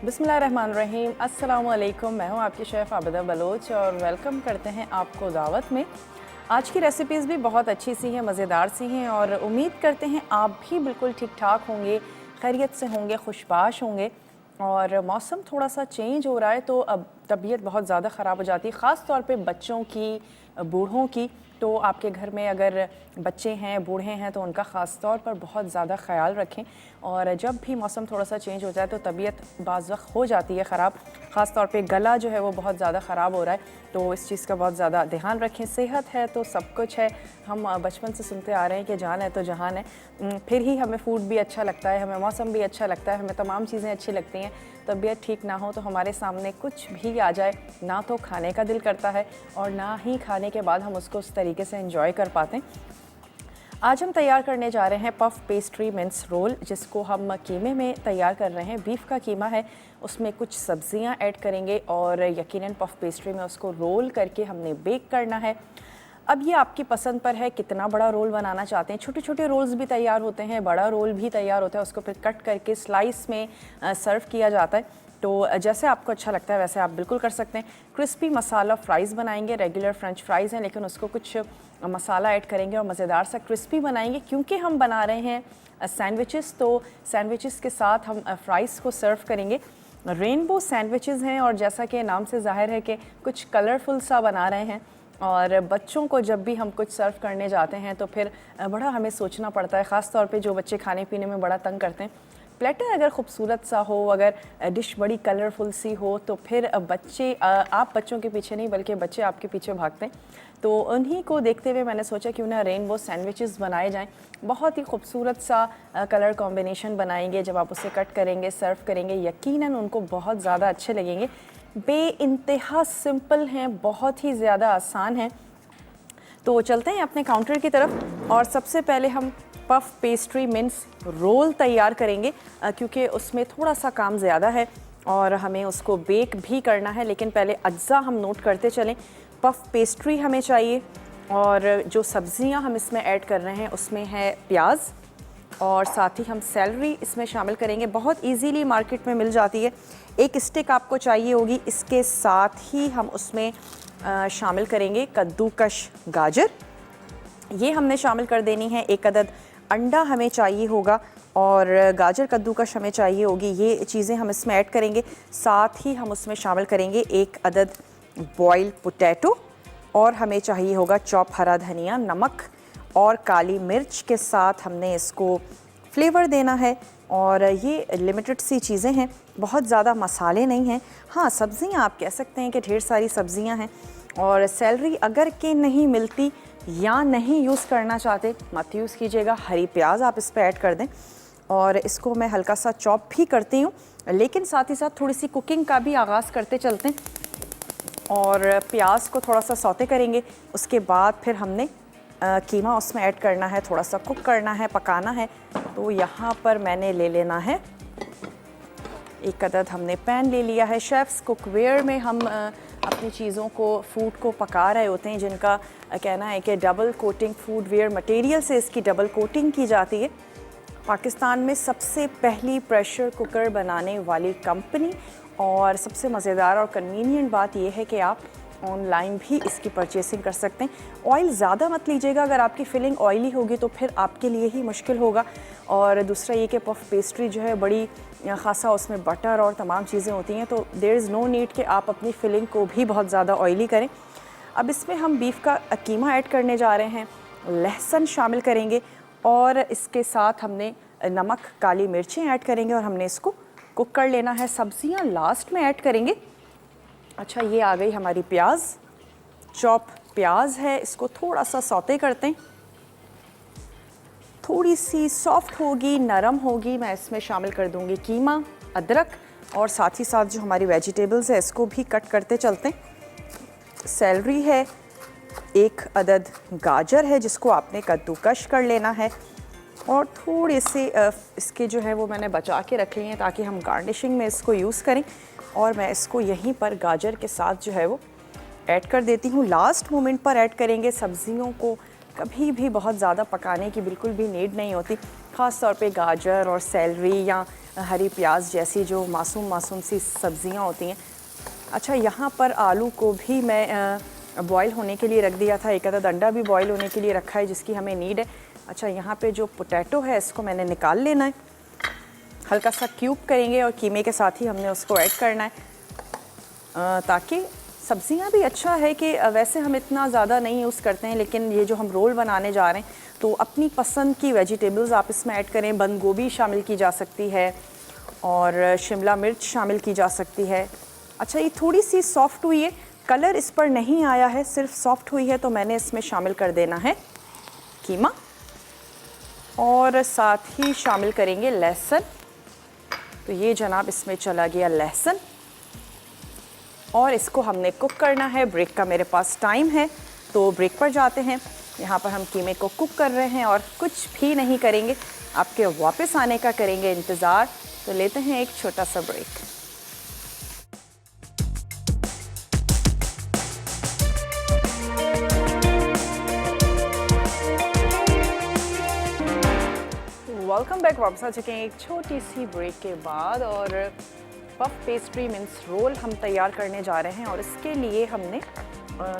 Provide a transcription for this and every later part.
बिस्मिल्लाहिर्रहमानिर्रहीम, अस्सलामुअलैकुम। मैं हूं आपकी शेफ़ आबिदा बलोच और वेलकम करते हैं आपको दावत में। आज की रेसिपीज़ भी बहुत अच्छी सी हैं, मज़ेदार सी हैं और उम्मीद करते हैं आप भी बिल्कुल ठीक ठाक होंगे, खैरियत से होंगे, खुशबाश होंगे। और मौसम थोड़ा सा चेंज हो रहा है तो अब तबीयत बहुत ज़्यादा ख़राब हो जाती है, ख़ास तौर पे बच्चों की, बूढ़ों की। तो आपके घर में अगर बच्चे हैं, बूढ़े हैं तो उनका ख़ास तौर पर बहुत ज़्यादा ख़्याल रखें। और जब भी मौसम थोड़ा सा चेंज हो जाए तो तबीयत बाज़ वक़्त हो जाती है ख़राब, ख़ास तौर पे गला जो है वो बहुत ज़्यादा ख़राब हो रहा है, तो इस चीज़ का बहुत ज़्यादा ध्यान रखें। सेहत है तो सब कुछ है। हम बचपन से सुनते आ रहे हैं कि जान है तो जहान है। फिर ही हमें फ़ूड भी अच्छा लगता है, हमें मौसम भी अच्छा लगता है, हमें तमाम चीज़ें अच्छी लगती हैं। तबीयत ठीक ना हो तो हमारे सामने कुछ भी आ जाए, ना तो खाने का दिल करता है और ना ही खाने के बाद हम उसको उस तरीके से एंजॉय कर पाते हैं। आज हम तैयार करने जा रहे हैं पफ पेस्ट्री मिंस रोल, जिसको हम कीमे में तैयार कर रहे हैं। बीफ का कीमा है, उसमें कुछ सब्जियां ऐड करेंगे और यकीनन पफ पेस्ट्री में उसको रोल करके हमने बेक करना है। अब ये आपकी पसंद पर है कितना बड़ा रोल बनाना चाहते हैं। छोटे छोटे रोल्स भी तैयार होते हैं, बड़ा रोल भी तैयार होता है, उसको फिर कट करके स्लाइस में सर्व किया जाता है। तो जैसे आपको अच्छा लगता है वैसे आप बिल्कुल कर सकते हैं। क्रिस्पी मसाला फ़्राइज़ बनाएंगे, रेगुलर फ्रेंच फ्राइज़ हैं लेकिन उसको कुछ मसाला ऐड करेंगे और मज़ेदार सा क्रिस्पी बनाएंगे। क्योंकि हम बना रहे हैं सैंडविचेस, तो सैंडविचेस के साथ हम फ़्राइज़ को सर्व करेंगे। रेनबो सैंडविचेस हैं और जैसा कि नाम से ज़ाहिर है कि कुछ कलरफुल सा बना रहे हैं। और बच्चों को जब भी हम कुछ सर्व करने जाते हैं तो फिर बड़ा हमें सोचना पड़ता है, ख़ास तौर पे जो बच्चे खाने पीने में बड़ा तंग करते हैं। प्लेटर अगर खूबसूरत सा हो, अगर डिश बड़ी कलरफुल सी हो तो फिर बच्चे, आप बच्चों के पीछे नहीं बल्कि बच्चे आपके पीछे भागते हैं। तो उन्हीं को देखते हुए मैंने सोचा क्यों ना रेनबो सैंडविचेस बनाए जाएं। बहुत ही खूबसूरत सा कलर कॉम्बिनेशन बनाएंगे। जब आप उसे कट करेंगे, सर्व करेंगे, यकीनन उनको बहुत ज़्यादा अच्छे लगेंगे। बेइंतहा सिंपल हैं, बहुत ही ज़्यादा आसान हैं। तो चलते हैं अपने काउंटर की तरफ और सबसे पहले हम पफ पेस्ट्री मिंस रोल तैयार करेंगे, क्योंकि उसमें थोड़ा सा काम ज़्यादा है और हमें उसको बेक भी करना है। लेकिन पहले अज्जा हम नोट करते चलें। पफ पेस्ट्री हमें चाहिए और जो सब्ज़ियां हम इसमें ऐड कर रहे हैं उसमें है प्याज और साथ ही हम सेलरी इसमें शामिल करेंगे। बहुत इजीली मार्केट में मिल जाती है। एक स्टिक आपको चाहिए होगी। इसके साथ ही हम उसमें शामिल करेंगे कद्दूकश गाजर, ये हमने शामिल कर देनी है। एक अदद अंडा हमें चाहिए होगा और गाजर कद्दूकश हमें चाहिए होगी। ये चीज़ें हम इसमें ऐड करेंगे। साथ ही हम उसमें शामिल करेंगे एक अदद बॉइल्ड पोटैटो और हमें चाहिए होगा चॉप हरा धनिया, नमक और काली मिर्च के साथ हमने इसको फ्लेवर देना है। और ये लिमिटेड सी चीज़ें हैं, बहुत ज़्यादा मसाले नहीं हैं। हाँ, सब्ज़ियाँ आप कह सकते हैं कि ढेर सारी सब्ज़ियाँ हैं। और सैलरी अगर के नहीं मिलती या नहीं यूज़ करना चाहते मत यूज़ कीजिएगा। हरी प्याज आप इस पर ऐड कर दें और इसको मैं हल्का सा चॉप भी करती हूँ, लेकिन साथ ही साथ थोड़ी सी कुकिंग का भी आगाज़ करते चलते हैं। और प्याज को थोड़ा सा सौते करेंगे, उसके बाद फिर हमने कीमा उसमें ऐड करना है, थोड़ा सा कुक करना है, पकाना है। तो यहाँ पर मैंने ले लेना है एक अदद, हमने पैन ले लिया है। शेफ्स कुकवेयर में हम अपनी चीज़ों को, फूड को पका रहे होते हैं, जिनका कहना है कि double coating food ware material से इसकी डबल कोटिंग की जाती है। पाकिस्तान में सबसे पहली प्रेशर कुकर बनाने वाली कंपनी। और सबसे मज़ेदार और कन्वीनियंट बात यह है कि आप ऑनलाइन भी इसकी परचेसिंग कर सकते हैं। ऑयल ज़्यादा मत लीजिएगा, अगर आपकी फिलिंग ऑयली होगी तो फिर आपके लिए ही मुश्किल होगा। और दूसरा ये कि पफ पेस्ट्री जो है बड़ी ख़ासा उसमें बटर और तमाम चीज़ें होती हैं, तो देयर इज़ नो नीड कि आप अपनी फिलिंग को भी बहुत ज़्यादा ऑयली करें। अब इसमें हम बीफ का कीमा ऐड करने जा रहे हैं, लहसुन शामिल करेंगे और इसके साथ हमने नमक, काली मिर्चें ऐड करेंगे और हमने इसको कुक कर लेना है। सब्जियां लास्ट में ऐड करेंगे। अच्छा, ये आ गई हमारी प्याज, चॉप प्याज है, इसको थोड़ा सा सौते करते हैं। थोड़ी सी सॉफ्ट होगी, नरम होगी, मैं इसमें शामिल कर दूंगी कीमा, अदरक और साथ ही साथ जो हमारी वेजिटेबल्स है इसको भी कट करते चलते हैं। सेलरी है, एक अदद गाजर है जिसको आपने कद्दूकश कर लेना है और थोड़े से इसके जो है वो मैंने बचा के रख लिए हैं ताकि हम गार्निशिंग में इसको यूज़ करें। और मैं इसको यहीं पर गाजर के साथ जो है वो ऐड कर देती हूँ। लास्ट मोमेंट पर ऐड करेंगे। सब्जियों को कभी भी बहुत ज़्यादा पकाने की बिल्कुल भी नीड नहीं होती। ख़ास तौर पे गाजर और सेलरी या हरी प्याज जैसी जो मासूम मासूम सी सब्जियां होती हैं। अच्छा, यहाँ पर आलू को भी मैं बॉईल होने के लिए रख दिया था, एक आधा अंडा भी बॉईल होने के लिए रखा है जिसकी हमें नीड है। अच्छा, यहाँ पे जो पोटैटो है इसको मैंने निकाल लेना है, हल्का सा क्यूब करेंगे और कीमे के साथ ही हमने उसको ऐड करना है ताकि सब्जियां भी अच्छा है कि वैसे हम इतना ज़्यादा नहीं यूज़ करते हैं, लेकिन ये जो हम रोल बनाने जा रहे हैं तो अपनी पसंद की वेजिटेबल्स आप इसमें ऐड करें। बंद गोभी शामिल की जा सकती है और शिमला मिर्च शामिल की जा सकती है। अच्छा, ये थोड़ी सी सॉफ्ट हुई है, कलर इस पर नहीं आया है, सिर्फ सॉफ्ट हुई है, तो मैंने इसमें शामिल कर देना है कीमा और साथ ही शामिल करेंगे लहसुन। तो ये जनाब इसमें चला गया लहसुन और इसको हमने कुक करना है। ब्रेक का मेरे पास टाइम है तो ब्रेक पर जाते हैं। यहाँ पर हम कीमे को कुक कर रहे हैं और कुछ भी नहीं करेंगे, आपके वापस आने का करेंगे इंतज़ार। तो लेते हैं एक छोटा सा ब्रेक। Welcome back. वापस आ चुके हैं एक छोटी सी ब्रेक के बाद और पफ पेस्ट्री मीन्स रोल हम तैयार करने जा रहे हैं। और इसके लिए हमने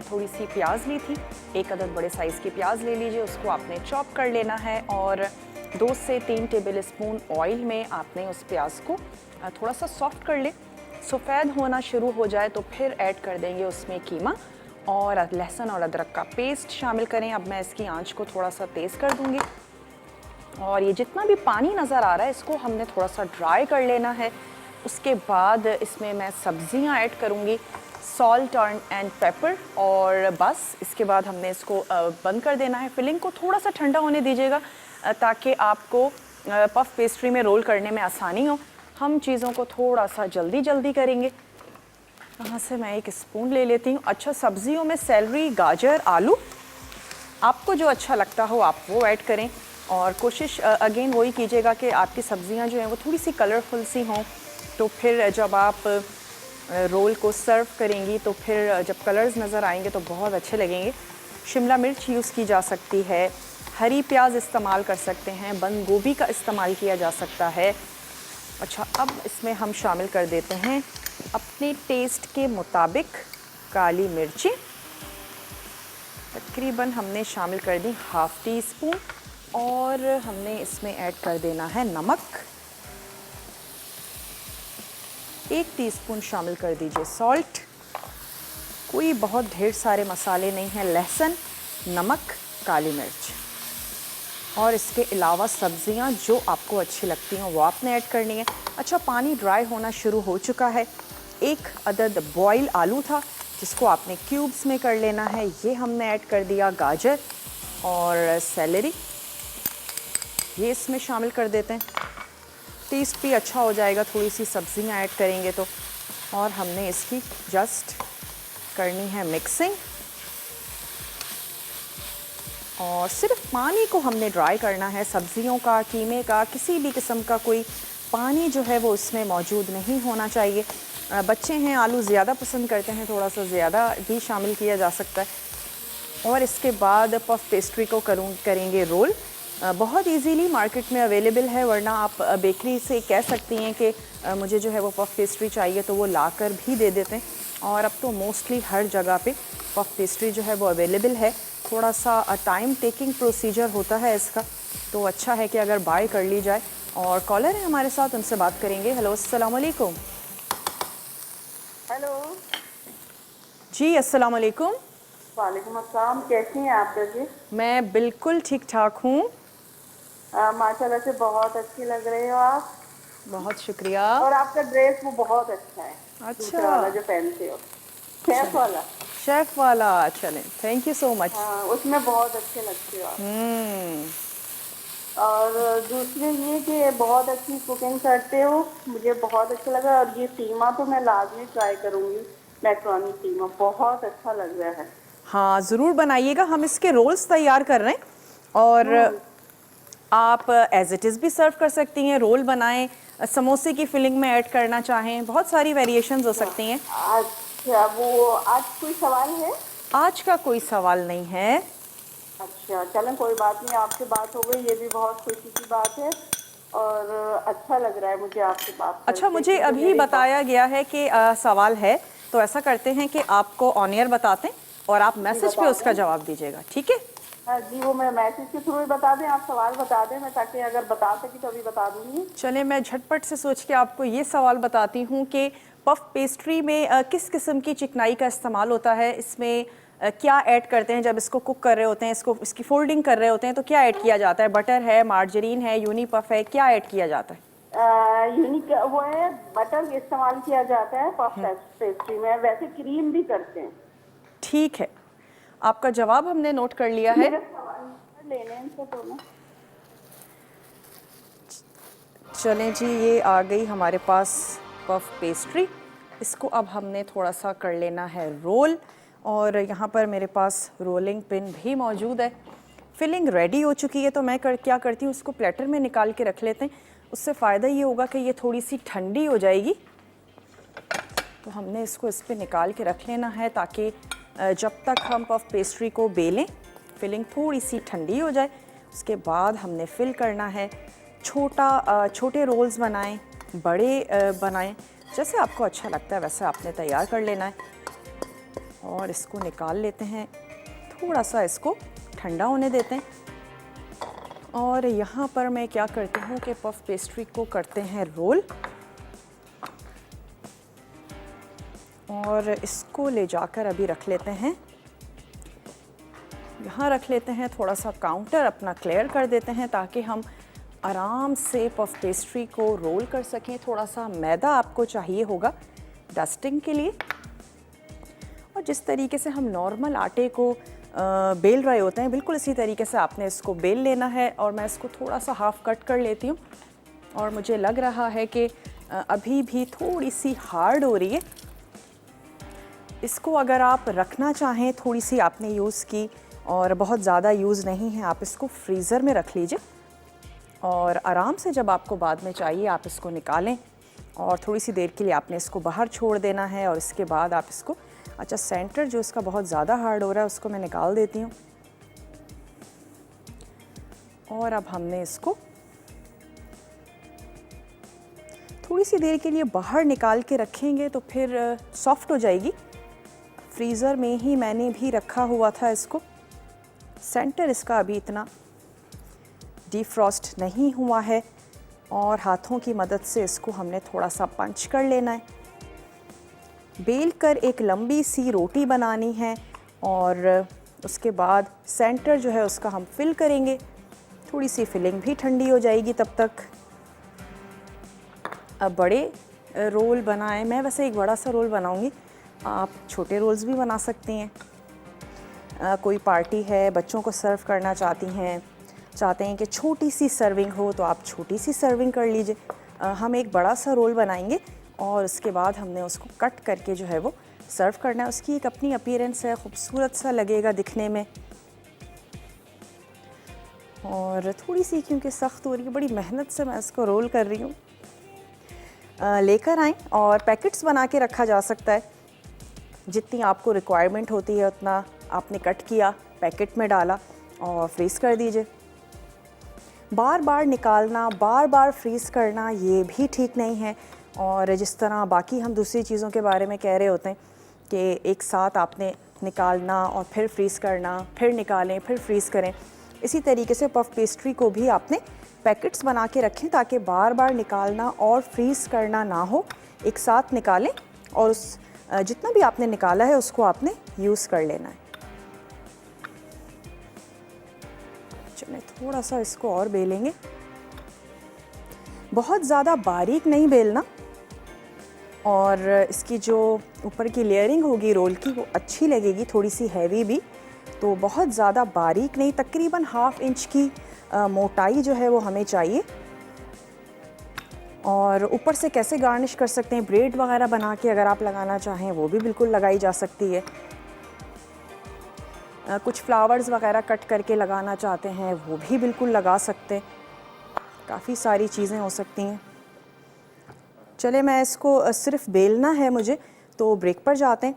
थोड़ी सी प्याज ली थी, एक अदद बड़े साइज़ की प्याज ले लीजिए, उसको आपने चॉप कर लेना है और 2 से 3 टेबल स्पून ऑयल में आपने उस प्याज को थोड़ा सा सॉफ्ट कर ले। सफ़ेद होना शुरू हो जाए तो फिर ऐड कर देंगे उसमें कीमा और लहसुन और अदरक का पेस्ट शामिल करें। अब मैं इसकी आंच को थोड़ा सा तेज़ कर दूँगी और ये जितना भी पानी नज़र आ रहा है इसको हमने थोड़ा सा ड्राई कर लेना है। उसके बाद इसमें मैं सब्जियां ऐड करूंगी, सॉल्ट एंड पेपर, और बस इसके बाद हमने इसको बंद कर देना है। फिलिंग को थोड़ा सा ठंडा होने दीजिएगा ताकि आपको पफ पेस्ट्री में रोल करने में आसानी हो। हम चीज़ों को थोड़ा सा जल्दी करेंगे। यहाँ से मैं एक स्पून ले लेती हूँ। अच्छा, सब्जियों में सेलरी, गाजर, आलू, आपको जो अच्छा लगता हो आप वो ऐड करें और कोशिश अगेन वही कीजिएगा कि आपकी सब्जियां जो हैं वो थोड़ी सी कलरफुल सी हों, तो फिर जब आप रोल को सर्व करेंगी तो फिर जब कलर्स नज़र आएंगे तो बहुत अच्छे लगेंगे। शिमला मिर्च यूज़ की जा सकती है, हरी प्याज इस्तेमाल कर सकते हैं, बंद गोभी का इस्तेमाल किया जा सकता है। अच्छा, अब इसमें हम शामिल कर देते हैं अपने टेस्ट के मुताबिक काली मिर्ची, तकरीबन हमने शामिल कर दी ½ टीस्पून, और हमने इसमें ऐड कर देना है नमक, 1 टीस्पून शामिल कर दीजिए सॉल्ट। कोई बहुत ढेर सारे मसाले नहीं हैं, लहसुन, नमक, काली मिर्च, और इसके अलावा सब्जियां जो आपको अच्छी लगती हैं वो आपने ऐड करनी है। अच्छा, पानी ड्राई होना शुरू हो चुका है। 1 अदद बॉयल आलू था जिसको आपने क्यूब्स में कर लेना है, ये हमने ऐड कर दिया। गाजर और सेलरी ये इसमें शामिल कर देते हैं, टेस्ट भी अच्छा हो जाएगा, थोड़ी सी सब्जियां ऐड करेंगे तो। और हमने इसकी जस्ट करनी है मिक्सिंग और सिर्फ पानी को हमने ड्राई करना है। सब्जियों का, कीमे का, किसी भी किस्म का कोई पानी जो है वो उसमें मौजूद नहीं होना चाहिए। बच्चे हैं, आलू ज़्यादा पसंद करते हैं, थोड़ा सा ज़्यादा भी शामिल किया जा सकता है। और इसके बाद पफ पेस्ट्री को करेंगे रोल। बहुत इजीली मार्केट में अवेलेबल है, वरना आप बेकरी से कह सकती हैं कि मुझे जो है वो पफ पेस्ट्री चाहिए तो वो लाकर भी दे देते हैं। और अब तो मोस्टली हर जगह पे पफ पेस्ट्री जो है वो अवेलेबल है। थोड़ा सा टाइम टेकिंग प्रोसीजर होता है इसका, तो अच्छा है कि अगर बाय कर ली जाए। और कॉलर है हमारे साथ, उनसे बात करेंगे। हेलो, अस्सलाम वालेकुम। हेलो जी, अस्सलाम वालेकुम। वालेकुम अस्सलाम, कैसी हैं आप दीदी? मैं बिल्कुल ठीक ठाक हूँ। माशाल्लाह से बहुत अच्छी लग रहे हो आप, बहुत शुक्रिया। और आपका ड्रेस वो बहुत अच्छा है। अच्छा, दूसरा वाला जो पहनते हो, शेफ वाला। शेफ वाला, चलें, थैंक यू सो मच। हाँ, उसमें बहुत अच्छे लगते हो आप। और दूसरी ये कि बहुत अच्छी कुकिंग करते हो, मुझे बहुत अच्छा लगा। और ये कीमा तो मैं लाजमी ट्राई करूँगी, मैक्रोनी कीमा बहुत अच्छा लग रहा है। हाँ, ज़रूर बनाइएगा। हम इसके रोल्स तैयार कर रहे हैं और आप एज इट इज़ भी सर्व कर सकती हैं। रोल बनाएं, समोसे की फिलिंग में ऐड करना चाहें, बहुत सारी वेरिएशंस हो सकती हैं। अच्छा, वो आज कोई सवाल है? आज का कोई सवाल नहीं है। अच्छा चलें, कोई बात नहीं, आपसे बात हो गई, ये भी बहुत खुशी की बात है। और अच्छा लग रहा है मुझे आपसे बात अच्छा, करके, मुझे क्योंकि अभी मेरी बताया गया है कि सवाल है, तो ऐसा करते हैं कि आपको ऑन एयर बताते हैं और आप जी मैसेज पे बता उसका दें। जवाब दीजिएगा, ठीक है? हाँ जी, वो मैं मैसेज के थ्रू ही बता दें, आप सवाल बता दें, मैं ताकि अगर बता सकी तो अभी बता दूंगी। चले, मैं झटपट से सोच के आपको ये सवाल बताती हूँ कि पफ पेस्ट्री में किस किस्म की चिकनाई का इस्तेमाल होता है, इसमें क्या ऐड करते हैं जब इसको कुक कर रहे होते हैं, इसकी फोल्डिंग कर रहे होते हैं, तो क्या ऐड किया जाता है? बटर है, मार्जरीन है, यूनिपफ है, क्या ऐड किया जाता है? यूनिक वो है, बटर इस्तेमाल किया जाता है पफ पेस्ट्री में, वैसे क्रीम भी करते हैं। ठीक है, आपका जवाब हमने नोट कर लिया है। मेरे सवाल लेने हैं इनसे तो ना। चलें जी, ये आ गई हमारे पास पफ पेस्ट्री। इसको अब हमने थोड़ा सा कर लेना है रोल, और यहाँ पर मेरे पास रोलिंग पिन भी मौजूद है। फिलिंग रेडी हो चुकी है, तो मैं क्या करती हूँ, इसको प्लेटर में निकाल के रख लेते हैं। उससे फ़ायदा ये होगा कि ये थोड़ी सी ठंडी हो जाएगी, तो हमने इसको इस पर निकाल के रख लेना है ताकि जब तक हम पफ पेस्ट्री को बेलें फिलिंग थोड़ी सी ठंडी हो जाए। उसके बाद हमने फिल करना है। छोटे रोल्स बनाएं, बड़े बनाएं, जैसे आपको अच्छा लगता है वैसे आपने तैयार कर लेना है। और इसको निकाल लेते हैं, थोड़ा सा इसको ठंडा होने देते हैं। और यहाँ पर मैं क्या करती हूँ कि पफ पेस्ट्री को करते हैं रोल, और इसको ले जाकर अभी रख लेते हैं, यहाँ रख लेते हैं। थोड़ा सा काउंटर अपना क्लियर कर देते हैं ताकि हम आराम से पफ पेस्ट्री को रोल कर सकें। थोड़ा सा मैदा आपको चाहिए होगा डस्टिंग के लिए, और जिस तरीके से हम नॉर्मल आटे को बेल रहे होते हैं, बिल्कुल इसी तरीके से आपने इसको बेल लेना है। और मैं इसको थोड़ा सा हाफ कट कर लेती हूँ, और मुझे लग रहा है कि अभी भी थोड़ी सी हार्ड हो रही है। इसको अगर आप रखना चाहें, थोड़ी सी आपने यूज़ की और बहुत ज़्यादा यूज़ नहीं है, आप इसको फ्रीज़र में रख लीजिए, और आराम से जब आपको बाद में चाहिए आप इसको निकालें, और थोड़ी सी देर के लिए आपने इसको बाहर छोड़ देना है। और इसके बाद आप इसको, अच्छा सेंटर जो इसका बहुत ज़्यादा हार्ड हो रहा है उसको मैं निकाल देती हूँ। और अब हमने इसको थोड़ी सी देर के लिए बाहर निकाल के रखेंगे तो फिर सॉफ्ट हो जाएगी। फ्रीज़र में ही मैंने भी रखा हुआ था इसको। सेंटर इसका अभी इतना डीफ्रॉस्ट नहीं हुआ है, और हाथों की मदद से इसको हमने थोड़ा सा पंच कर लेना है। बेल कर एक लंबी सी रोटी बनानी है, और उसके बाद सेंटर जो है उसका हम फिल करेंगे। थोड़ी सी फिलिंग भी ठंडी हो जाएगी तब तक। अब बड़े रोल बनाएं, मैं वैसे एक बड़ा सा रोल बनाऊंगी, आप छोटे रोल्स भी बना सकती हैं। कोई पार्टी है, बच्चों को सर्व करना चाहते हैं कि छोटी सी सर्विंग हो, तो आप छोटी सी सर्विंग कर लीजिए। हम एक बड़ा सा रोल बनाएंगे, और उसके बाद हमने उसको कट करके जो है वो सर्व करना है। उसकी एक अपनी अपीयरेंस है, खूबसूरत सा लगेगा दिखने में। और थोड़ी सी क्योंकि सख्त हो रही है, बड़ी मेहनत से मैं इसको रोल कर रही हूँ। लेकर आएँ, और पैकेट्स बना के रखा जा सकता है। जितनी आपको रिक्वायरमेंट होती है उतना आपने कट किया, पैकेट में डाला और फ्रीज़ कर दीजिए। बार बार निकालना, बार बार फ्रीज़ करना ये भी ठीक नहीं है। और जिस तरह बाकी हम दूसरी चीज़ों के बारे में कह रहे होते हैं कि एक साथ आपने निकालना और फिर फ्रीज़ करना, फिर निकालें, फिर फ्रीज़ करें, इसी तरीके से पफ पेस्ट्री को भी आपने पैकेट्स बना के रखें ताकि बार बार निकालना और फ्रीज़ करना ना हो। एक साथ निकालें, और उस जितना भी आपने निकाला है उसको आपने यूज़ कर लेना है। चलिए थोड़ा सा इसको और बेलेंगे, बहुत ज़्यादा बारीक नहीं बेलना, और इसकी जो ऊपर की लेयरिंग होगी रोल की वो अच्छी लगेगी, थोड़ी सी हैवी भी, तो बहुत ज़्यादा बारीक नहीं, तकरीबन ½ इंच की मोटाई जो है वो हमें चाहिए। और ऊपर से कैसे गार्निश कर सकते हैं, ब्रेड वगैरह बना के अगर आप लगाना चाहें वो भी बिल्कुल लगाई जा सकती है। कुछ फ्लावर्स वगैरह कट करके लगाना चाहते हैं वो भी बिल्कुल लगा सकते हैं। काफ़ी सारी चीज़ें हो सकती हैं। चले, मैं इसको सिर्फ बेलना है मुझे, तो ब्रेक पर जाते हैं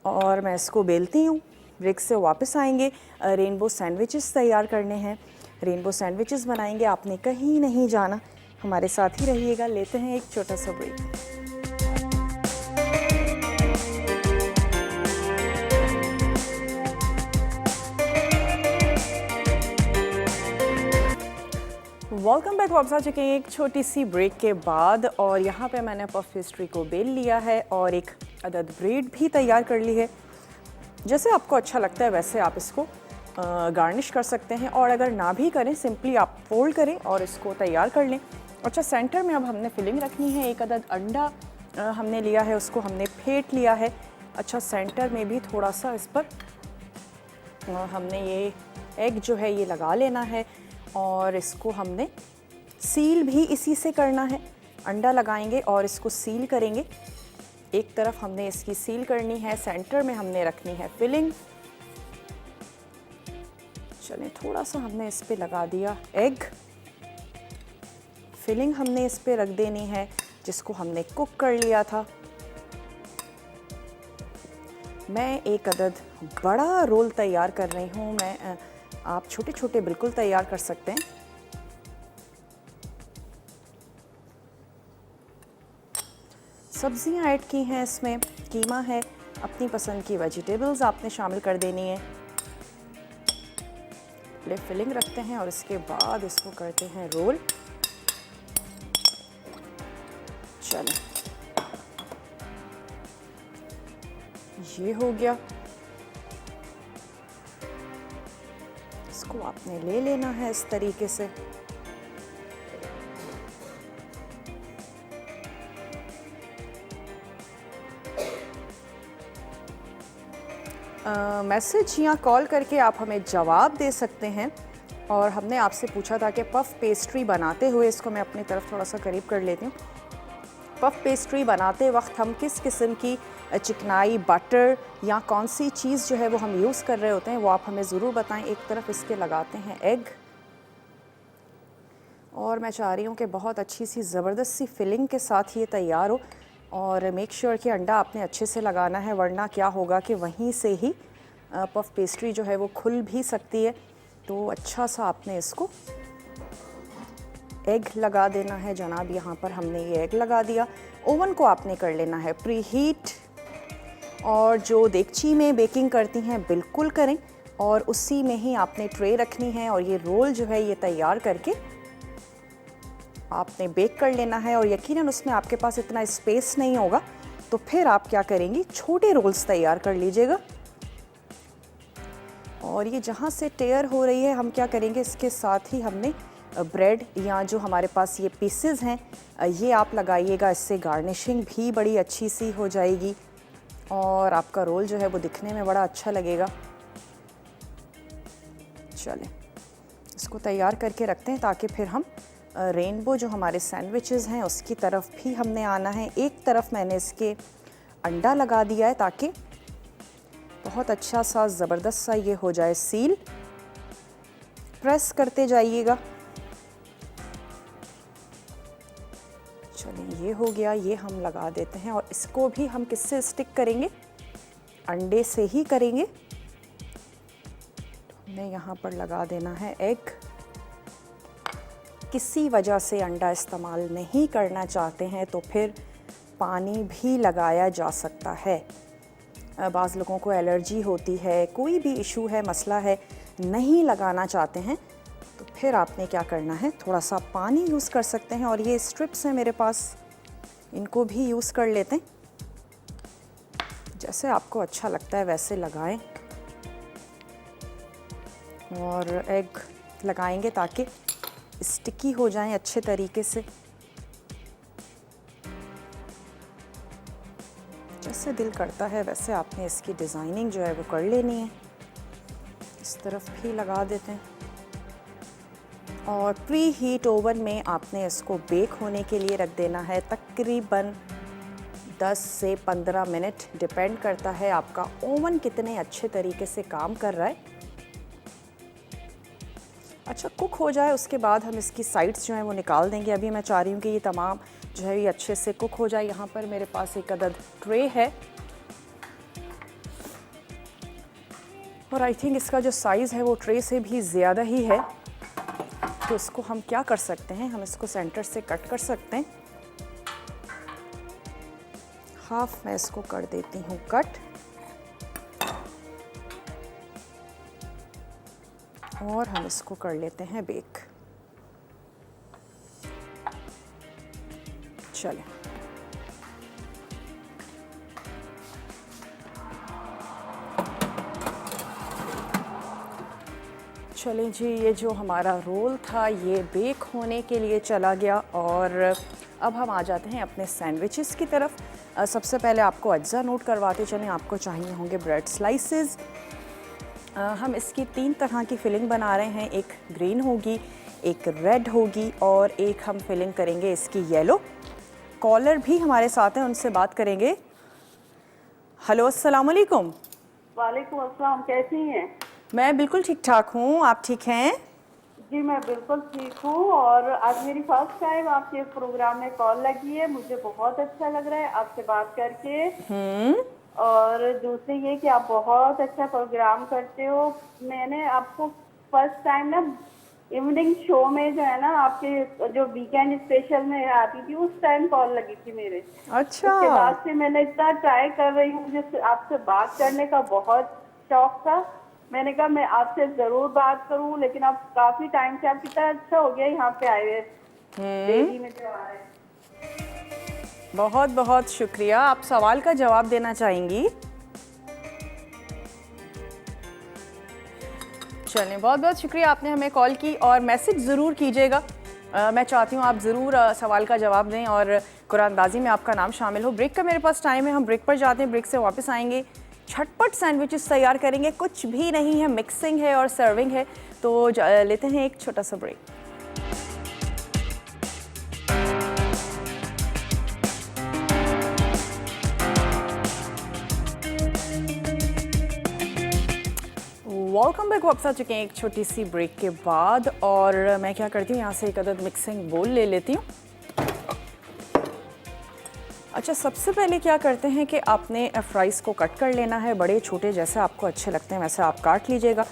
और मैं इसको बेलती हूँ। ब्रेक से वापस आएंगे, रेनबो सैंडविचेस तैयार करने हैं। रेनबो सैंडविचेस बनाएंगे, आपने कहीं नहीं जाना, हमारे साथ ही रहिएगा। लेते हैं एक छोटा सा ब्रेक। Welcome back. वापस आ चुके हैं एक छोटी सी ब्रेक के बाद, और यहाँ पे मैंने पफ पेस्ट्री को बेल लिया है और एक अदद ब्रेड भी तैयार कर ली है। जैसे आपको अच्छा लगता है वैसे आप इसको गार्निश कर सकते हैं, और अगर ना भी करें सिंपली आप फोल्ड करें और इसको तैयार कर लें। अच्छा, सेंटर में अब हमने फिलिंग रखनी है। एक अदद अंडा हमने लिया है, उसको हमने फेंट लिया है। अच्छा, सेंटर में भी थोड़ा सा इस पर हमने ये एग जो है ये लगा लेना है, और इसको हमने सील भी इसी से करना है। अंडा लगाएंगे और इसको सील करेंगे। एक तरफ हमने इसकी सील करनी है, सेंटर में हमने रखनी है फिलिंग। चलें, थोड़ा सा हमने इस पे लगा दिया एग, फिलिंग हमने इस पे रख देनी है जिसको हमने कुक कर लिया था। मैं एक अदद बड़ा रोल तैयार कर रही हूँ। आप छोटे छोटे बिल्कुल तैयार कर सकते हैं। सब्जियां ऐड की हैं इसमें, कीमा है, अपनी पसंद की वेजिटेबल्स आपने शामिल कर देनी है। ले फिलिंग रखते हैं और इसके बाद इसको करते हैं रोल। चलें, ये हो गया। इसको आपने ले लेना है इस तरीके से। मैसेज या कॉल करके आप हमें जवाब दे सकते हैं। और हमने आपसे पूछा था कि पफ पेस्ट्री बनाते हुए, इसको मैं अपनी तरफ थोड़ा सा करीब कर लेती हूँ। पफ पेस्ट्री बनाते वक्त हम किस किस्म की चिकनाई, बटर या कौन सी चीज़ जो है वो हम यूज़ कर रहे होते हैं, वो आप हमें ज़रूर बताएं। एक तरफ इसके लगाते हैं एग, और मैं चाह रही हूँ कि बहुत अच्छी सी ज़बरदस्त सी फिलिंग के साथ ये तैयार हो। और मेक श्योर कि अंडा आपने अच्छे से लगाना है, वरना क्या होगा कि वहीं से ही पफ पेस्ट्री जो है वो खुल भी सकती है। तो अच्छा सा आपने इसको एग लगा देना है जनाब। यहाँ पर हमने ये एग लगा दिया। ओवन को आपने कर लेना है प्री हीट, और जो देगची में बेकिंग करती हैं बिल्कुल करें, और उसी में ही आपने ट्रे रखनी है। और ये रोल जो है ये तैयार करके आपने बेक कर लेना है। और यकीनन उसमें आपके पास इतना स्पेस नहीं होगा, तो फिर आप क्या करेंगी, छोटे रोल्स तैयार कर लीजिएगा। और ये जहाँ से टेयर हो रही है, हम क्या करेंगे, इसके साथ ही हमने ब्रेड या जो हमारे पास ये पीसेस हैं ये आप लगाइएगा। इससे गार्निशिंग भी बड़ी अच्छी सी हो जाएगी, और आपका रोल जो है वो दिखने में बड़ा अच्छा लगेगा। चलें, इसको तैयार करके रखते हैं ताकि फिर हम रेनबो जो हमारे सैंडविचेस हैं उसकी तरफ भी हमने आना है। एक तरफ मैंने इसके अंडा लगा दिया है ताकि बहुत अच्छा सा ज़बरदस्त सा ये हो जाए सील। प्रेस करते जाइएगा। चलिए, ये हो गया, ये हम लगा देते हैं। और इसको भी हम किससे स्टिक करेंगे, अंडे से ही करेंगे। तो हमने यहाँ पर लगा देना है एग। किसी वजह से अंडा इस्तेमाल नहीं करना चाहते हैं तो फिर पानी भी लगाया जा सकता है। बाज़ लोगों को एलर्जी होती है, कोई भी इशू है, मसला है, नहीं लगाना चाहते हैं, तो फिर आपने क्या करना है, थोड़ा सा पानी यूज़ कर सकते हैं। और ये स्ट्रिप्स हैं मेरे पास, इनको भी यूज़ कर लेते हैं। जैसे आपको अच्छा लगता है वैसे लगाएं। और एग लगाएंगे ताकि स्टिकी हो जाएं अच्छे तरीके से। जैसे दिल करता है वैसे आपने इसकी डिज़ाइनिंग जो है वो कर लेनी है। इस तरफ भी लगा देते हैं। और प्री हीट ओवन में आपने इसको बेक होने के लिए रख देना है तकरीबन 10 से 15 मिनट। डिपेंड करता है आपका ओवन कितने अच्छे तरीके से काम कर रहा है। अच्छा, कुक हो जाए उसके बाद हम इसकी साइड्स जो हैं वो निकाल देंगे। अभी मैं चाह रही हूँ कि ये तमाम जो है ये अच्छे से कुक हो जाए। यहाँ पर मेरे पास एक अदद ट्रे है, और आई थिंक इसका जो साइज़ है वो ट्रे से भी ज़्यादा ही है, तो इसको हम क्या कर सकते हैं, हम इसको सेंटर से कट कर सकते हैं। हाफ मैं इसको कर देती हूँ कट, और हम इसको कर लेते हैं बेक। चलें, चलें जी, ये जो हमारा रोल था ये बेक होने के लिए चला गया। और अब हम आ जाते हैं अपने सैंडविचेस की तरफ। सबसे पहले आपको अज्जा नोट करवाते चलें, आपको चाहिए होंगे ब्रेड स्लाइसेस। हम इसकी 3 तरह की फिलिंग बना रहे हैं, एक ग्रीन होगी, एक रेड होगी और एक हम फिलिंग करेंगे इसकी येलो। कॉलर भी हमारे साथ हैं, उनसे बात करेंगे। हेलो, अस्सलाम वालेकुम। वालेकुम अस्सलाम, कैसी हैं? मैं बिल्कुल ठीक ठाक हूँ, आप ठीक हैं? जी मैं बिल्कुल ठीक हूँ, और आज मेरी फर्स्ट टाइम आपके प्रोग्राम में कॉल लगी है। मुझे बहुत अच्छा लग रहा है आपसे बात करके। और दूसरी ये कि आप बहुत अच्छा प्रोग्राम करते हो। मैंने आपको फर्स्ट टाइम ना इवनिंग शो में जो है ना, आपके जो वीकेंड स्पेशल में आती थी, उस टाइम कॉल लगी थी मेरे। अच्छा। उसके बाद से मैंने इतना ट्राई कर रही हूँ, मुझे आपसे बात करने का बहुत शौक था। मैंने कहा मैं आपसे जरूर बात करूं, लेकिन अब काफी टाइम से आप कितना अच्छा हो गया यहाँ पे आए हुए, दिल्ली में जो आ रहे हैं। बहुत बहुत शुक्रिया। आप सवाल का जवाब देना चाहेंगी? चलें, बहुत बहुत शुक्रिया, आपने हमें कॉल की और मैसेज ज़रूर कीजिएगा। मैं चाहती हूँ आप ज़रूर सवाल का जवाब दें और कुरानंदाजी में आपका नाम शामिल हो। ब्रेक का मेरे पास टाइम है, हम ब्रेक पर जाते हैं, ब्रेक से वापस आएंगे, झटपट सैंडविचेस तैयार करेंगे। कुछ भी नहीं है, मिक्सिंग है और सर्विंग है। तो लेते हैं एक छोटा सा ब्रेक। Welcome back. वापस आ चुके हैं एक छोटी सी ब्रेक के बाद, और मैं क्या करती हूँ, यहाँ से एक अदद मिक्सिंग बोल ले लेती हूँ। अच्छा, सबसे पहले क्या करते हैं कि आपने फ्राइज़ को कट कर लेना है, बड़े छोटे जैसे आपको अच्छे लगते हैं वैसे आप काट लीजिएगा।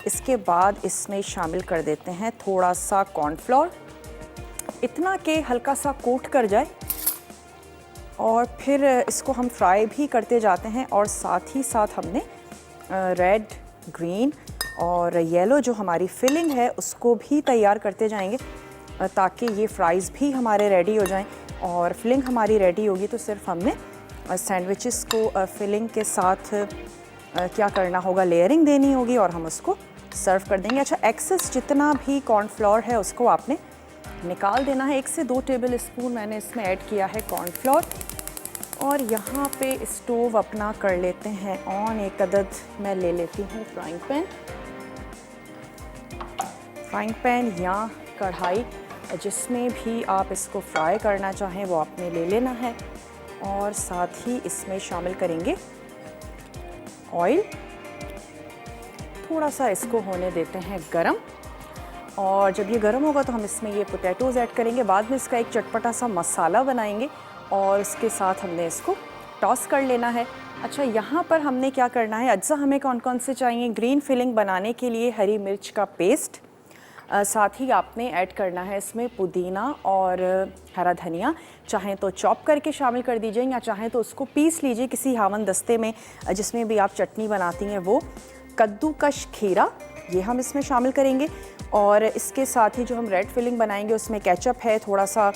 इसके बाद इसमें शामिल कर देते हैं थोड़ा सा कॉर्नफ्लोर, इतना कि हल्का सा कोट कर जाए, और फिर इसको हम फ्राई भी करते जाते हैं। और साथ ही साथ हमने रेड, ग्रीन और येलो जो हमारी फिलिंग है उसको भी तैयार करते जाएंगे, ताकि ये फ्राइज़ भी हमारे रेडी हो जाएं। और फिलिंग हमारी रेडी होगी तो सिर्फ हमने सैंडविचेस को फिलिंग के साथ क्या करना होगा, लेयरिंग देनी होगी और हम उसको सर्व कर देंगे। अच्छा, एक्सेस जितना भी कॉर्नफ्लोर है उसको आपने निकाल देना है। 1 से 2 टेबल स्पून मैंने इसमें ऐड किया है कॉर्नफ्लोर। और यहाँ पे स्टोव अपना कर लेते हैं ऑन। एक अदद मैं ले लेती हूँ फ्राइंग पैन या कढ़ाई, जिसमें भी आप इसको फ्राई करना चाहें वो आपने ले लेना है। और साथ ही इसमें शामिल करेंगे ऑयल, थोड़ा सा इसको होने देते हैं गरम। और जब ये गरम होगा तो हम इसमें ये पोटैटोज़ ऐड करेंगे। बाद में इसका एक चटपटा सा मसाला बनाएंगे और इसके साथ हमने इसको टॉस कर लेना है। अच्छा, यहाँ पर हमने क्या करना है, अज्जा हमें कौन कौन से चाहिए? ग्रीन फिलिंग बनाने के लिए हरी मिर्च का पेस्ट, साथ ही आपने ऐड करना है इसमें पुदीना और हरा धनिया। चाहें तो चॉप करके शामिल कर दीजिए या चाहें तो उसको पीस लीजिए किसी हावन दस्ते में, जिसमें भी आप चटनी बनाती हैं वो। कद्दूकश खीरा, ये हम इसमें शामिल करेंगे। और इसके साथ ही जो हम रेड फिलिंग बनाएंगे उसमें केचप है, थोड़ा सा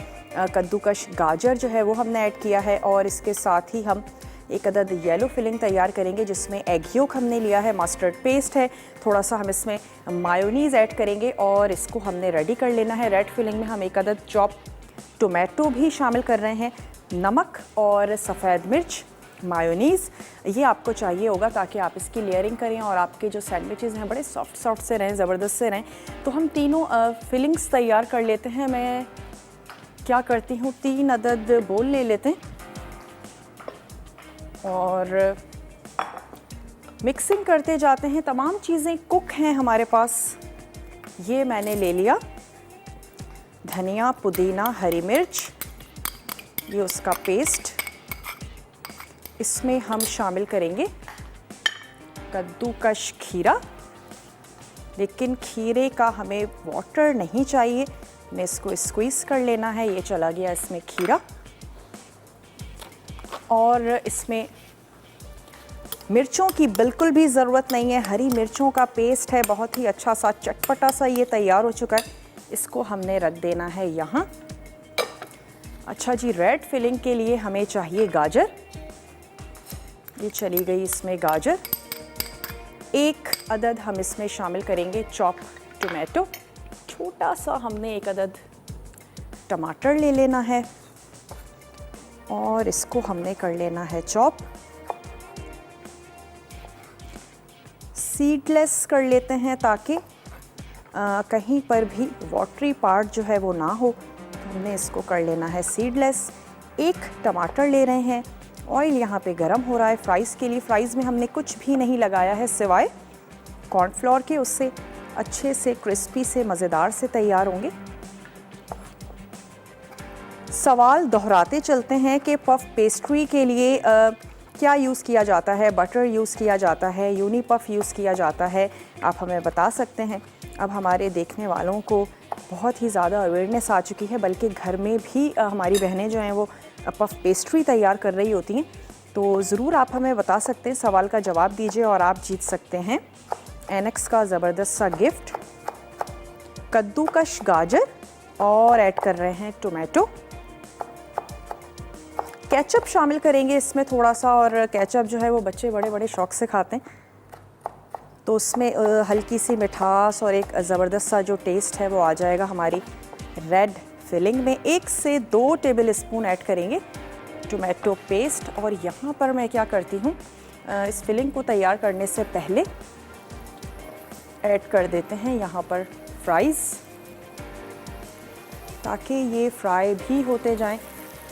कद्दूकश गाजर जो है वो हमने ऐड किया है। और इसके साथ ही हम एक अदद येलो फिलिंग तैयार करेंगे जिसमें एग योक हमने लिया है, मस्टर्ड पेस्ट है, थोड़ा सा हम इसमें मायोनीज़ ऐड करेंगे और इसको हमने रेडी कर लेना है। रेड फिलिंग में हम एक अदद चॉप टोमेटो भी शामिल कर रहे हैं, नमक और सफ़ेद मिर्च, मायोनीज़ ये आपको चाहिए होगा ताकि आप इसकी लेयरिंग करें और आपके जो सैंडविचेज़ हैं बड़े सॉफ्ट से रहें, ज़बरदस्त से रहें। तो हम तीनों फिलिंग्स तैयार कर लेते हैं। मैं क्या करती हूँ, 3 अदद बोल ले लेते हैं और मिक्सिंग करते जाते हैं। तमाम चीज़ें कुक हैं हमारे पास। ये मैंने ले लिया धनिया, पुदीना, हरी मिर्च, ये उसका पेस्ट। इसमें हम शामिल करेंगे कद्दूकश खीरा, लेकिन खीरे का हमें वाटर नहीं चाहिए, हमें इसको स्क्वीज़ कर लेना है। ये चला गया इसमें खीरा। और इसमें मिर्चों की बिल्कुल भी ज़रूरत नहीं है, हरी मिर्चों का पेस्ट है, बहुत ही अच्छा सा चटपटा सा ये तैयार हो चुका है। इसको हमने रख देना है यहाँ। अच्छा जी, रेड फिलिंग के लिए हमें चाहिए गाजर। ये चली गई इसमें गाजर। एक अदद हम इसमें शामिल करेंगे चॉप टोमेटो। छोटा सा हमने एक अदद टमाटर ले लेना है और इसको हमने कर लेना है चॉप। सीडलेस कर लेते हैं ताकि कहीं पर भी वाटरी पार्ट जो है वो ना हो, तो हमने इसको कर लेना है सीडलेस। एक टमाटर ले रहे हैं। ऑयल यहाँ पे गरम हो रहा है फ्राइज़ के लिए। फ्राइज़ में हमने कुछ भी नहीं लगाया है सिवाय कॉर्नफ्लोर के, उससे अच्छे से क्रिस्पी से मज़ेदार से तैयार होंगे। सवाल दोहराते चलते हैं कि पफ पेस्ट्री के लिए क्या यूज़ किया जाता है। बटर यूज़ किया जाता है, यूनी पफ यूज़ किया जाता है, आप हमें बता सकते हैं। अब हमारे देखने वालों को बहुत ही ज़्यादा अवेयरनेस आ चुकी है, बल्कि घर में भी हमारी बहनें जो हैं वो पफ पेस्ट्री तैयार कर रही होती हैं। तो ज़रूर आप हमें बता सकते हैं, सवाल का जवाब दीजिए और आप जीत सकते हैं एनेक्स का ज़बरदस्त सा गिफ्ट। कद्दूकश गाजर और ऐड कर रहे हैं टोमेटो। केचप शामिल करेंगे इसमें थोड़ा सा, और केचप जो है वो बच्चे बड़े बड़े शौक से खाते हैं, तो उसमें हल्की सी मिठास और एक ज़बरदस्त सा जो टेस्ट है वो आ जाएगा हमारी रेड फिलिंग में। 1 से 2 टेबल स्पून ऐड करेंगे टोमेटो पेस्ट। और यहाँ पर मैं क्या करती हूँ, इस फिलिंग को तैयार करने से पहले ऐड कर देते हैं यहाँ पर फ्राइज़, ताकि ये फ्राई भी होते जाएं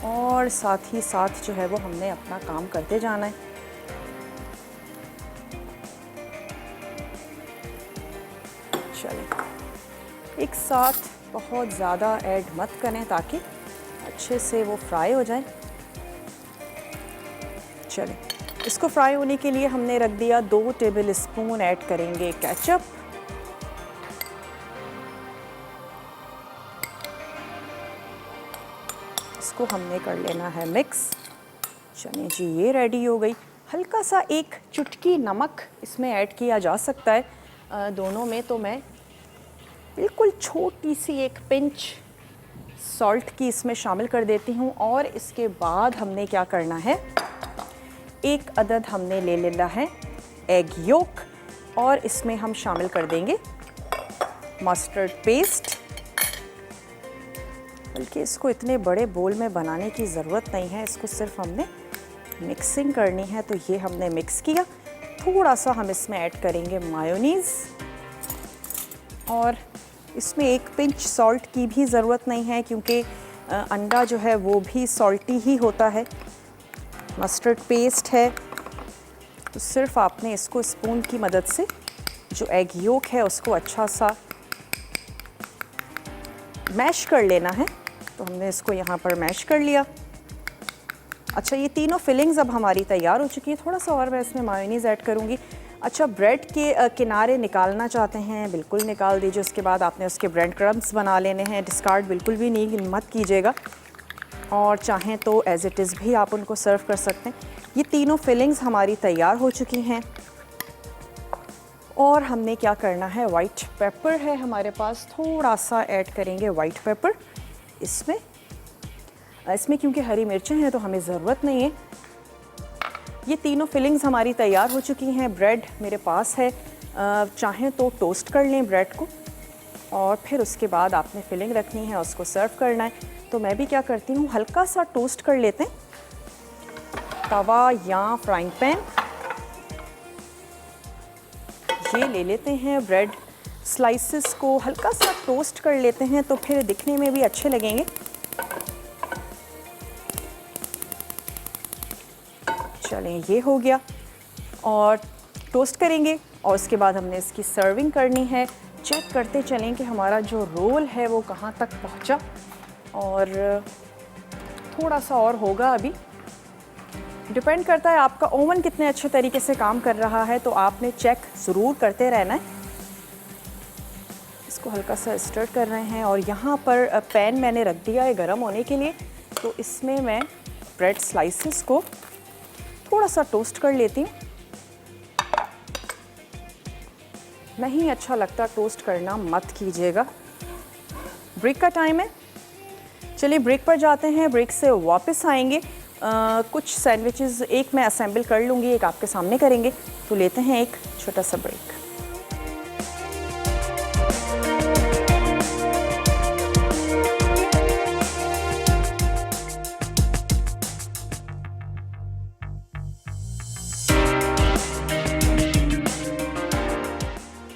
और साथ ही साथ जो है वो हमने अपना काम करते जाना है। चलिए, एक साथ बहुत ज़्यादा ऐड मत करें ताकि अच्छे से वो फ्राई हो जाए। चलिए, इसको फ्राई होने के लिए हमने रख दिया 2 टेबल स्पून ऐड करेंगे केचप। इसको हमने कर लेना है मिक्स। चलिए जी, ये रेडी हो गई। हल्का सा 1 चुटकी नमक इसमें ऐड किया जा सकता है। दोनों में तो मैं बिल्कुल छोटी सी 1 पिंच सॉल्ट की इसमें शामिल कर देती हूँ। और इसके बाद हमने क्या करना है, 1 अदद हमने ले लेना है एग योक, और इसमें हम शामिल कर देंगे मस्टर्ड पेस्ट। बल्कि इसको इतने बड़े बोल में बनाने की ज़रूरत नहीं है, इसको सिर्फ हमने मिक्सिंग करनी है। तो ये हमने मिक्स किया। थोड़ा सा हम इसमें ऐड करेंगे मायोनीज़, और इसमें 1 पिंच सॉल्ट की भी ज़रूरत नहीं है, क्योंकि अंडा जो है वो भी सॉल्टी ही होता है। मस्टर्ड पेस्ट है, तो सिर्फ आपने इसको स्पून की मदद से जो एग योक है उसको अच्छा सा मैश कर लेना है। तो हमने इसको यहाँ पर मैश कर लिया। अच्छा, ये तीनों फिलिंग्स अब हमारी तैयार हो चुकी है। थोड़ा सा और मैं इसमें मायोनीज़ ऐड करूँगी। अच्छा, ब्रेड के किनारे निकालना चाहते हैं, बिल्कुल निकाल दीजिए। उसके बाद आपने उसके ब्रेड क्रम्स बना लेने हैं। डिस्कार्ड बिल्कुल भी नहीं मत कीजिएगा, और चाहें तो एज़ इट इज़ भी आप उनको सर्व कर सकते हैं। ये तीनों फिलिंग्स हमारी तैयार हो चुकी हैं। और हमने क्या करना है, वाइट पेपर है हमारे पास, थोड़ा सा ऐड करेंगे वाइट पेपर इसमें क्योंकि हरी मिर्चें हैं तो हमें ज़रूरत नहीं है। ये तीनों फिलिंग्स हमारी तैयार हो चुकी हैं। ब्रेड मेरे पास है, चाहें तो टोस्ट कर लें ब्रेड को, और फिर उसके बाद आपने फिलिंग रखनी है, उसको सर्व करना है। तो मैं भी क्या करती हूँ, हल्का सा टोस्ट कर लेते हैं तवा या फ्राइंग पैन। ये ले लेते हैं ब्रेड स्लाइसेस को हल्का सा टोस्ट कर लेते हैं, तो फिर दिखने में भी अच्छे लगेंगे। चलें, ये हो गया। और टोस्ट करेंगे और उसके बाद हमने इसकी सर्विंग करनी है। चेक करते चलें कि हमारा जो रोल है वो कहाँ तक पहुँचा, और थोड़ा सा और होगा अभी। डिपेंड करता है आपका ओवन कितने अच्छे तरीके से काम कर रहा है, तो आपने चेक ज़रूर करते रहना है। इसको हल्का सा स्टर कर रहे हैं और यहाँ पर पैन मैंने रख दिया है गरम होने के लिए, तो इसमें मैं ब्रेड स्लाइसेस को थोड़ा सा टोस्ट कर लेती हूँ। नहीं अच्छा लगता टोस्ट करना, मत कीजिएगा। ब्रेक का टाइम है, चलिए ब्रेक पर जाते हैं। ब्रेक से वापस आएंगे। कुछ सैंडविचेस एक मैं असेंबल कर लूँगी, एक आपके सामने करेंगे, तो लेते हैं एक छोटा सा ब्रेक।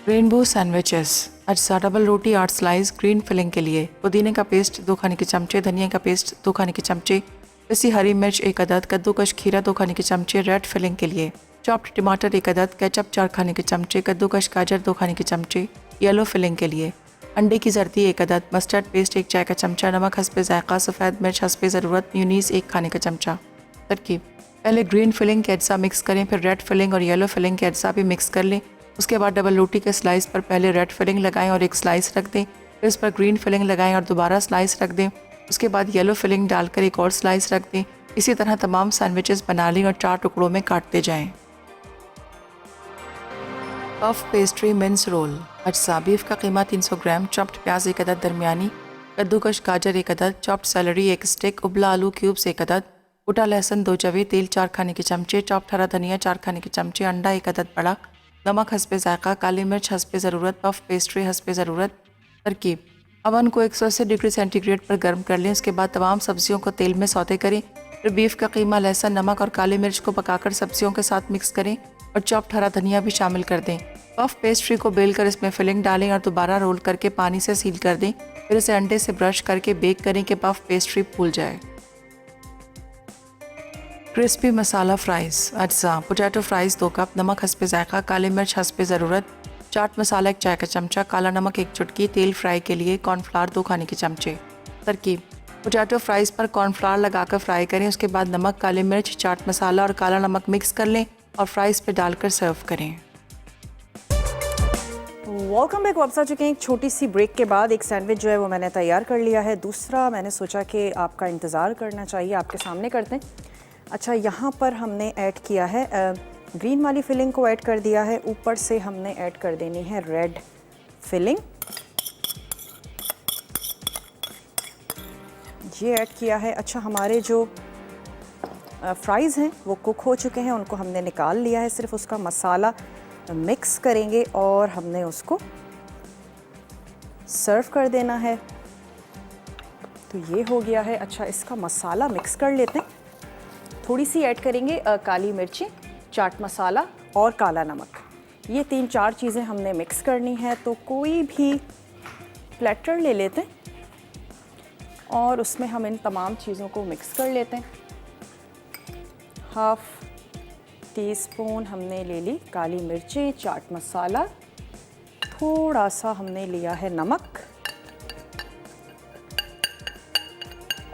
Rainbow sandwiches. अज्जा डबल रोटी 8 स्लाइस ग्रीन फिलिंग के लिए पुदीने का पेस्ट 2 खाने के चमचे, धनिया का पेस्ट 2 खाने के चमचे, पिसी हरी मिर्च 1 अदद, कद्दूकश खीरा 2 खाने के चमचे, रेड फिलिंग के लिए चॉप्ड टमाटर 1 अदद, केचप 4 खाने के चमचे, कद्दूकश गाजर 2 खाने के चमचे, येलो फिलिंग के लिए अंडे की जर्दी 1 अदद, मस्टर्ड पेस्ट 1 चाय का चमचा, नमक हस्बे जायका, सफ़ेद मिर्च हस्बे ज़रूरत, म्यूनीस 1 खाने का चमचा। तरकीब: पहले ग्रीन फिलिंग के अज्जा मिक्स करें, फिर रेड फिलिंग और येलो फिलिंग के अज्जा भी मिक्स कर लें। उसके बाद डबल रोटी के स्लाइस पर पहले रेड फिलिंग लगाएं और एक स्लाइस रख दें, फिर इस पर ग्रीन फिलिंग लगाएं और दोबारा स्लाइस रख दें। उसके बाद येलो फिलिंग डालकर एक और स्लाइस रख दें। इसी तरह तमाम सैंडविचेस बना लें और 4 टुकड़ों में काटते जाएं। Puff pastry mince roll. अज्जा: बीफ का कीमा 300 ग्राम, चॉप्ड प्याज 1 अदद दरमियानी, कद्दूकश गाजर 1 अदद, चॉप्ड सेलरी 1 स्टिक, उबला आलू क्यूब्स 1 अदद, कुटा लहसुन 2 जवे, तेल 4 खाने के चमचे, चॉप्ड हरा धनिया 4 खाने के चमचे, अंडा 1 अदद बड़ा, नमक हस्बे जायका, काली मिर्च हस्बे ज़रूरत, पफ पेस्ट्री हस्बे ज़रूरत। तरकीब: अवन को 180 डिग्री सेंटीग्रेड पर गर्म कर लें। उसके बाद तमाम सब्जियों को तेल में सौते करें, फिर बीफ का कीमा, लहसुन, नमक और काली मिर्च को पकाकर सब्जियों के साथ मिक्स करें और चॉप्ड हरा धनिया भी शामिल कर दें। पफ पेस्ट्री को बेलकर इसमें फिलिंग डालें और दोबारा रोल करके पानी से सील कर दें। फिर इसे अंडे से ब्रश करके बेक करें कि पफ पेस्ट्री फूल जाए। क्रिस्पी मसाला फ्राइज़। अज्जा: पोटैटो फ्राइज़ 2 कप, नमक हस्बे जायका, काली मिर्च हस्बे ज़रूरत, चाट मसाला 1 चाय का चमचा, काला नमक 1 चुटकी, तेल फ्राई के लिए कॉर्नफ्लावर 2 खाने के चमचे। तरकीब: पोटैटो फ्राइज़ पर कॉर्नफ्लावर लगाकर फ्राई करें। उसके बाद नमक, काली मिर्च, चाट मसाला और काला नमक मिक्स कर लें और फ्राइज़ पे डालकर सर्व करें। Welcome back. वापस आ चुके हैं एक छोटी सी ब्रेक के बाद। एक सैंडविच जो है वो मैंने तैयार कर लिया है, दूसरा मैंने सोचा कि आपका इंतज़ार करना चाहिए, आपके सामने करते हैं। अच्छा, यहाँ पर हमने ऐड किया है ग्रीन वाली फिलिंग को ऐड कर दिया है, ऊपर से हमने ऐड कर देनी है रेड फिलिंग, ये ऐड किया है। अच्छा, हमारे जो फ्राइज़ हैं वो कुक हो चुके हैं, उनको हमने निकाल लिया है, सिर्फ उसका मसाला मिक्स करेंगे और हमने उसको सर्व कर देना है। तो ये हो गया है। अच्छा, इसका मसाला मिक्स कर लेते हैं। थोड़ी सी ऐड करेंगे काली मिर्ची, चाट मसाला और काला नमक, ये 3-4 चीज़ें हमने मिक्स करनी है। तो कोई भी प्लेटर ले लेते हैं और उसमें हम इन तमाम चीज़ों को मिक्स कर लेते हैं। 1/2 टीस्पून हमने ले ली काली मिर्ची, चाट मसाला, थोड़ा सा हमने लिया है नमक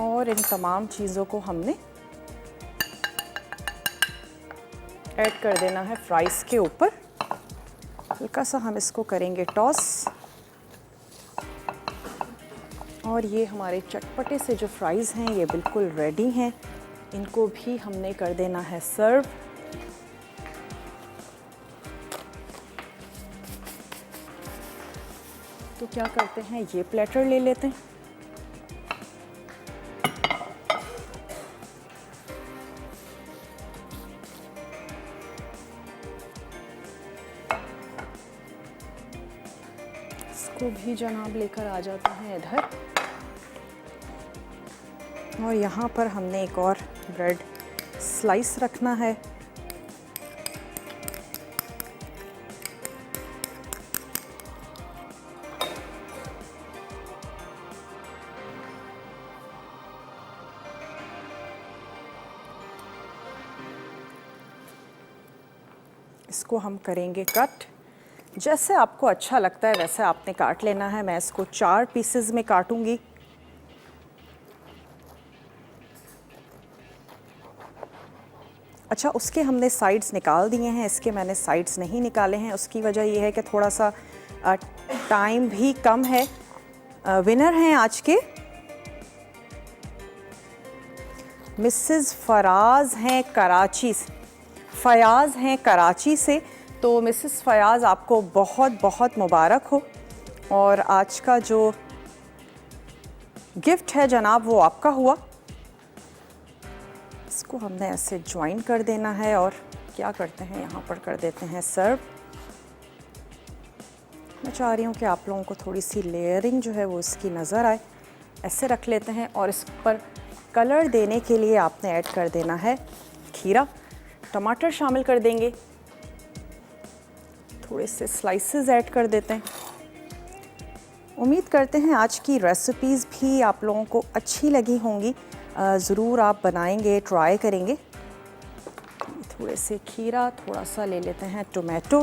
और इन तमाम चीज़ों को हमने ऐड कर देना है फ्राइज़ के ऊपर। हल्का सा हम इसको करेंगे टॉस और ये हमारे चटपटे से जो फ्राइज़ हैं ये बिल्कुल रेडी हैं। इनको भी हमने कर देना है सर्व। तो क्या करते हैं, ये प्लेटर ले लेते हैं। इसको भी जनाब लेकर आ जाते हैं इधर। और यहाँ पर हमने एक और ब्रेड स्लाइस रखना है। इसको हम करेंगे कट। जैसे आपको अच्छा लगता है वैसे आपने काट लेना है। मैं इसको 4 पीसेस में काटूंगी। अच्छा, उसके हमने साइड्स निकाल दिए हैं, इसके मैंने साइड्स नहीं निकाले हैं। उसकी वजह ये है कि थोड़ा सा टाइम भी कम है। विनर हैं आज के मिसेस फराज हैं कराची से, फयाज़ हैं कराची से। तो मिसेस फयाज़, आपको बहुत बहुत मुबारक हो और आज का जो गिफ्ट है जनाब वो आपका हुआ। इसको हमने ऐसे ज्वाइन कर देना है और क्या करते हैं, यहाँ पर कर देते हैं सर्व। मैं चाह रही हूँ कि आप लोगों को थोड़ी सी लेयरिंग जो है वो इसकी नज़र आए। ऐसे रख लेते हैं और इस पर कलर देने के लिए आपने ऐड कर देना है खीरा, टमाटर शामिल कर देंगे, थोड़े से स्लाइसेस ऐड कर देते हैं। उम्मीद करते हैं आज की रेसिपीज़ भी आप लोगों को अच्छी लगी होंगी। ज़रूर आप बनाएंगे, ट्राई करेंगे। थोड़े से खीरा, थोड़ा सा ले लेते हैं टोमेटो।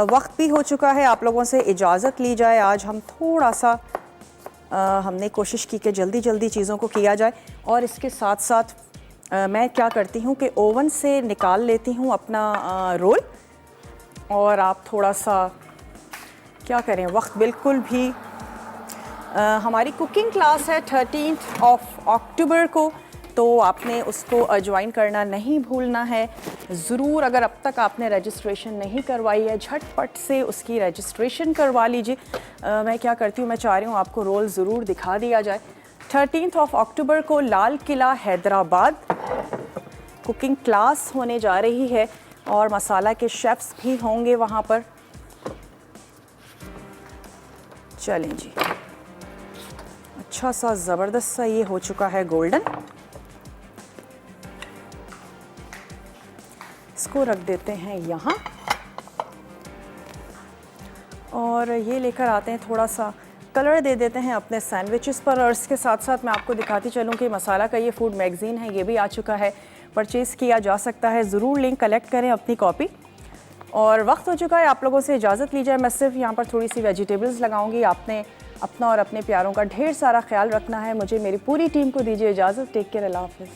वक्त भी हो चुका है, आप लोगों से इजाज़त ली जाए। आज हम थोड़ा सा हमने कोशिश की कि जल्दी जल्दी चीज़ों को किया जाए और इसके साथ साथ मैं क्या करती हूँ कि ओवन से निकाल लेती हूँ अपना रोल और आप थोड़ा सा क्या करें, वक्त बिल्कुल भी हमारी कुकिंग क्लास है 13 अक्टूबर को, तो आपने उसको ज्वाइन करना नहीं भूलना है ज़रूर। अगर अब तक आपने रजिस्ट्रेशन नहीं करवाई है, झटपट से उसकी रजिस्ट्रेशन करवा लीजिए। मैं क्या करती हूँ, मैं चाह रही हूँ आपको रोल ज़रूर दिखा दिया जाए। 13 अक्टूबर को लाल किला हैदराबाद कुकिंग क्लास होने जा रही है और मसाला के शेफ्स भी होंगे वहाँ पर। चलें जी, अच्छा सा ज़बरदस्त सा ये हो चुका है गोल्डन। इसको रख देते हैं यहाँ और ये लेकर आते हैं, थोड़ा सा कलर दे देते हैं अपने सैंडविचेस पर। और इसके साथ साथ मैं आपको दिखाती चलूँ कि मसाला का ये फूड मैगज़ीन है, ये भी आ चुका है, परचेज़ किया जा सकता है। ज़रूर लिंक कलेक्ट करें अपनी कॉपी। और वक्त हो चुका है आप लोगों से इजाज़त ली जाए। मैं सिर्फ यहाँ पर थोड़ी सी वेजिटेबल्स लगाऊंगी। आपने अपना और अपने प्यारों का ढेर सारा ख्याल रखना है। मुझे मेरी पूरी टीम को दीजिए इजाज़त। टेक केयर, अल्लाह हाफ़िज़।